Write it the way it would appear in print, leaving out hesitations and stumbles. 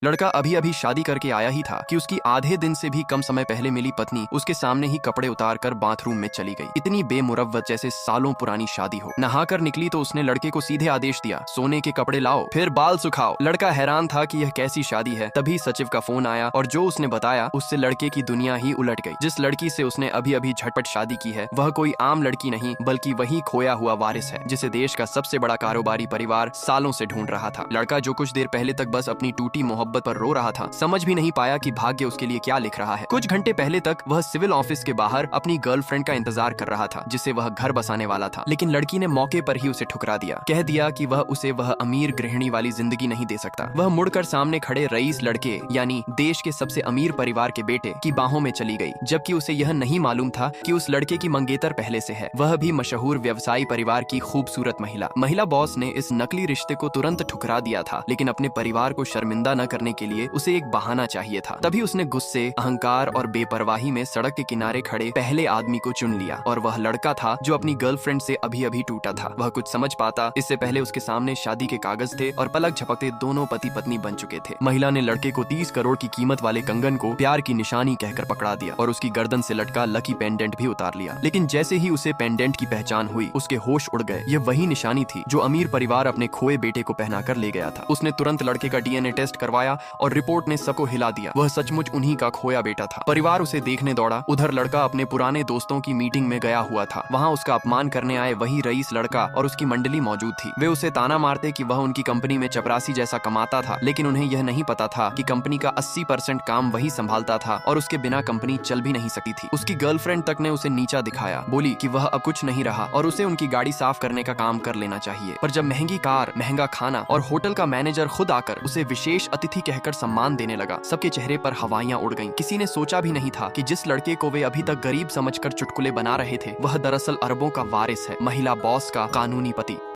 लड़का अभी अभी शादी करके आया ही था कि उसकी आधे दिन से भी कम समय पहले मिली पत्नी उसके सामने ही कपड़े उतार कर बाथरूम में चली गई। इतनी बेमुरव्वत जैसे सालों पुरानी शादी हो। नहाकर निकली तो उसने लड़के को सीधे आदेश दिया, सोने के कपड़े लाओ फिर बाल सुखाओ। लड़का हैरान था कि यह कैसी शादी है। तभी सचिव का फोन आया और जो उसने बताया उससे लड़के की दुनिया ही उलट गई। जिस लड़की से उसने अभी अभी झटपट शादी की है वह कोई आम लड़की नहीं बल्कि वही खोया हुआ वारिस है जिसे देश का सबसे बड़ा कारोबारी परिवार सालों से ढूंढ रहा था। लड़का जो कुछ देर पहले तक बस अपनी टूटी मोहब्बत पर रो रहा था, समझ भी नहीं पाया कि भाग्य उसके लिए क्या लिख रहा है। कुछ घंटे पहले तक वह सिविल ऑफिस के बाहर अपनी गर्लफ्रेंड का इंतजार कर रहा था जिसे वह घर बसाने वाला था, लेकिन लड़की ने मौके पर ही उसे ठुकरा दिया। कह दिया कि वह अमीर गृहिणी वाली जिंदगी नहीं दे सकता। वह मुड़कर सामने खड़े रईस लड़के यानी देश के सबसे अमीर परिवार के बेटे की बाहों में चली गई, जबकि उसे यह नहीं मालूम था कि उस लड़के की मंगेतर पहले से है, वह भी मशहूर व्यवसायी परिवार की खूबसूरत महिला बॉस ने इस नकली रिश्ते को तुरंत ठुकरा दिया था, लेकिन अपने परिवार को शर्मिंदा न करने के लिए उसे एक बहाना चाहिए था। तभी उसने गुस्से, अहंकार और बेपरवाही में सड़क के किनारे खड़े पहले आदमी को चुन लिया और वह लड़का था जो अपनी गर्लफ्रेंड से अभी अभी टूटा था। वह कुछ समझ पाता इससे पहले उसके सामने शादी के कागज थे और पलक झपकते दोनों पति पत्नी बन चुके थे। महिला ने लड़के को 30 करोड़ की कीमत वाले कंगन को प्यार की निशानी कहकर पकड़ा दिया और उसकी गर्दन से लटका लकी पेंडेंट भी उतार लिया। लेकिन जैसे ही उसे पेंडेंट की पहचान हुई उसके होश उड़ गए। यह वही निशानी थी जो अमीर परिवार अपने खोए बेटे को पहनाकर ले गया था। उसने तुरंत लड़के का डीएनए टेस्ट करवाया और रिपोर्ट ने सबको हिला दिया। वह सचमुच उन्हीं का खोया बेटा था। परिवार उसे देखने दौड़ा। उधर लड़का अपने पुराने दोस्तों की मीटिंग में गया हुआ था। वहाँ उसका अपमान करने आए वही रईस लड़का और उसकी मंडली मौजूद थी। वे उसे ताना मारते कि वह उनकी कंपनी में चपरासी जैसा कमाता था, लेकिन उन्हें यह नहीं पता था कि कंपनी का 80% काम वही संभालता था और उसके बिना कंपनी चल भी नहीं सकती थी। उसकी गर्लफ्रेंड तक ने उसे नीचा दिखाया, बोली कि वह अब कुछ नहीं रहा और उसे उनकी गाड़ी साफ करने का काम कर लेना चाहिए। पर जब महंगी कार, महंगा खाना और होटल का मैनेजर खुद आकर उसे विशेष अतिथि कहकर सम्मान देने लगा, सबके चेहरे पर हवाइयां उड़ गईं। किसी ने सोचा भी नहीं था कि जिस लड़के को वे अभी तक गरीब समझकर चुटकुले बना रहे थे वह दरअसल अरबों का वारिस है, महिला बॉस का कानूनी पति।